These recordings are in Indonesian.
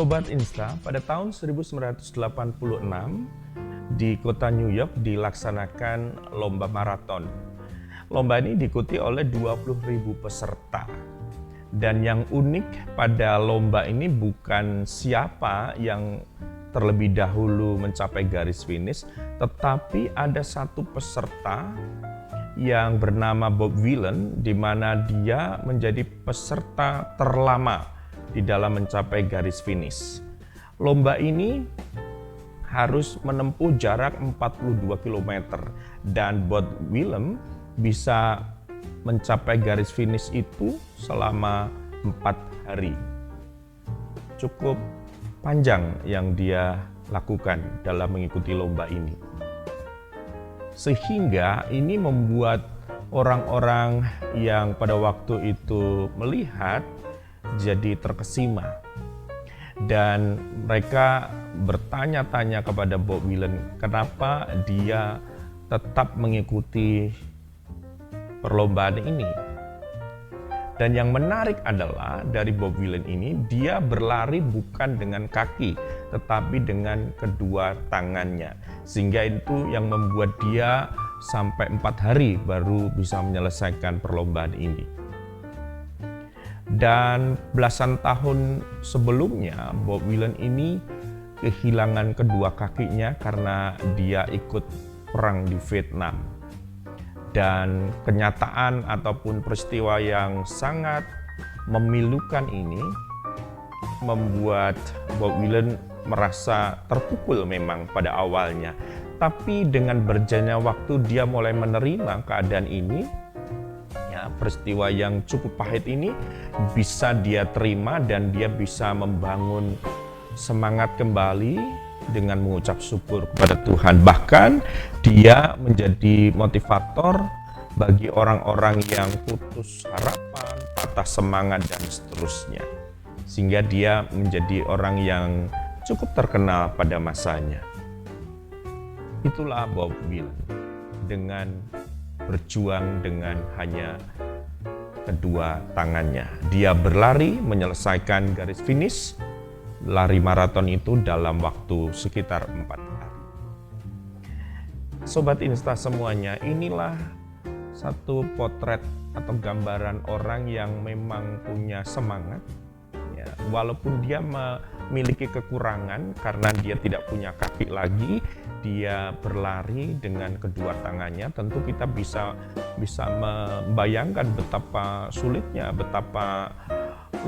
Sobat Insta, pada tahun 1986 di kota New York dilaksanakan lomba maraton. Lomba ini diikuti oleh 20.000 peserta. Dan yang unik pada lomba ini bukan siapa yang terlebih dahulu mencapai garis finish, tetapi ada satu peserta yang bernama Bob Willen, di mana dia menjadi peserta terlama di dalam mencapai garis finish. Lomba ini harus menempuh jarak 42 km dan Bob Willen bisa mencapai garis finish itu selama 4 hari. Cukup panjang yang dia lakukan dalam mengikuti lomba ini. Sehingga ini membuat orang-orang yang pada waktu itu melihat jadi terkesima. Dan mereka bertanya-tanya kepada Bob Willen kenapa dia tetap mengikuti perlombaan ini. Dan yang menarik adalah dari Bob Willen ini, dia berlari bukan dengan kaki, tetapi dengan kedua tangannya. Sehingga itu yang membuat dia sampai 4 hari baru bisa menyelesaikan perlombaan ini. Dan belasan tahun sebelumnya, Bob Willen ini kehilangan kedua kakinya karena dia ikut perang di Vietnam. Dan kenyataan ataupun peristiwa yang sangat memilukan ini membuat Bob Willen merasa terpukul memang pada awalnya. Tapi dengan berjalannya waktu dia mulai menerima keadaan ini. Ya, peristiwa yang cukup pahit ini bisa dia terima dan dia bisa membangun semangat kembali dengan mengucap syukur kepada Tuhan. Bahkan dia menjadi motivator bagi orang-orang yang putus harapan, patah semangat dan seterusnya. Sehingga dia menjadi orang yang cukup terkenal pada masanya. Itulah Bob Willen dengan berjuang dengan hanya kedua tangannya. Dia berlari menyelesaikan garis finish lari maraton itu dalam waktu sekitar 4 hari. Sobat Insta semuanya, inilah satu potret atau gambaran orang yang memang punya semangat. Ya, walaupun dia memiliki kekurangan karena dia tidak punya kaki lagi, dia berlari dengan kedua tangannya. Tentu kita bisa membayangkan betapa sulitnya, betapa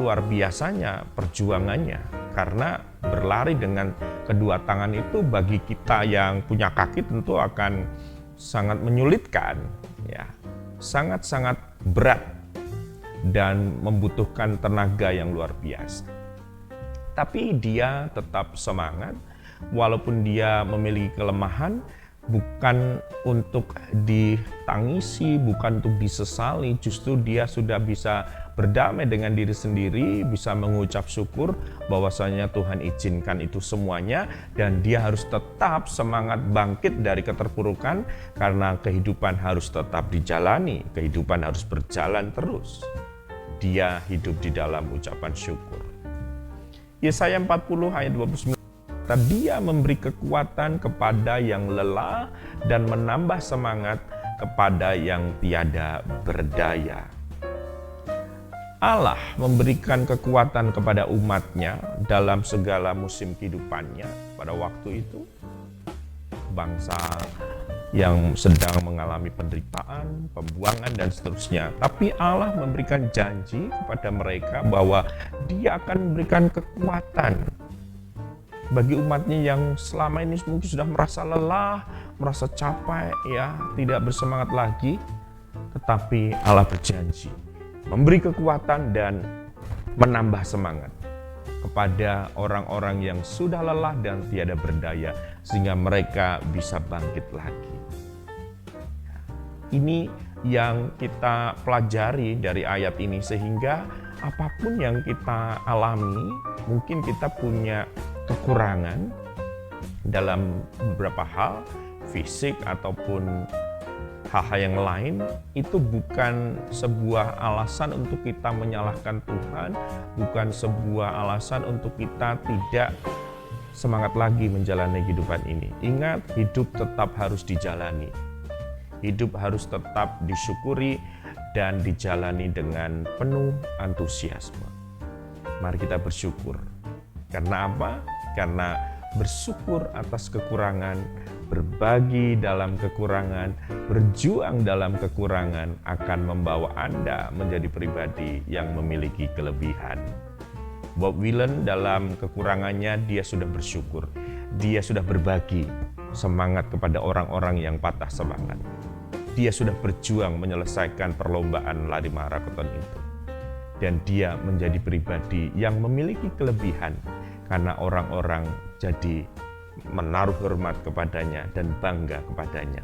luar biasanya perjuangannya, karena berlari dengan kedua tangan itu bagi kita yang punya kaki tentu akan sangat menyulitkan, ya, sangat-sangat berat dan membutuhkan tenaga yang luar biasa. Tapi dia tetap semangat, walaupun dia memiliki kelemahan, bukan untuk ditangisi, bukan untuk disesali, justru dia sudah bisa berdamai dengan diri sendiri, bisa mengucap syukur bahwasanya Tuhan izinkan itu semuanya dan dia harus tetap semangat bangkit dari keterpurukan karena kehidupan harus tetap dijalani, kehidupan harus berjalan terus. Dia hidup di dalam ucapan syukur. Yesaya 40 ayat 29. Dia memberi kekuatan kepada yang lelah dan menambah semangat kepada yang tiada berdaya. Allah memberikan kekuatan kepada umatnya dalam segala musim kehidupannya. Pada waktu itu, bangsa yang sedang mengalami penderitaan, pembuangan, dan seterusnya. Tapi Allah memberikan janji kepada mereka bahwa Dia akan memberikan kekuatan bagi umatnya yang selama ini mungkin sudah merasa lelah, merasa capek, ya, tidak bersemangat lagi. Tetapi Allah berjanji memberi kekuatan dan menambah semangat kepada orang-orang yang sudah lelah dan tiada berdaya, sehingga mereka bisa bangkit lagi. Ini yang kita pelajari dari ayat ini, sehingga apapun yang kita alami, mungkin kita punya kekurangan dalam beberapa hal, fisik ataupun hal-hal yang lain, itu bukan sebuah alasan untuk kita menyalahkan Tuhan, bukan sebuah alasan untuk kita tidak semangat lagi menjalani kehidupan ini. Ingat, hidup tetap harus dijalani. Hidup harus tetap disyukuri dan dijalani dengan penuh antusiasme. Mari kita bersyukur. Karena apa? Karena bersyukur atas kekurangan, berbagi dalam kekurangan, berjuang dalam kekurangan akan membawa Anda menjadi pribadi yang memiliki kelebihan. Bob Willen dalam kekurangannya dia sudah bersyukur, dia sudah berbagi semangat kepada orang-orang yang patah semangat. Dia sudah berjuang menyelesaikan perlombaan lari maraton itu. Dan dia menjadi pribadi yang memiliki kelebihan karena orang-orang jadi menaruh hormat kepadanya dan bangga kepadanya.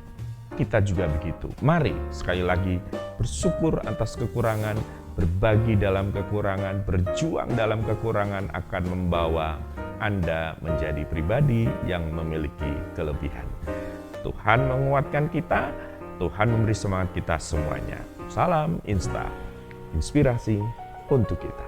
Kita juga begitu. Mari sekali lagi bersyukur atas kekurangan, berbagi dalam kekurangan, berjuang dalam kekurangan akan membawa Anda menjadi pribadi yang memiliki kelebihan. Tuhan menguatkan kita, Tuhan memberi semangat kita semuanya. Salam Insta, inspirasi untuk kita.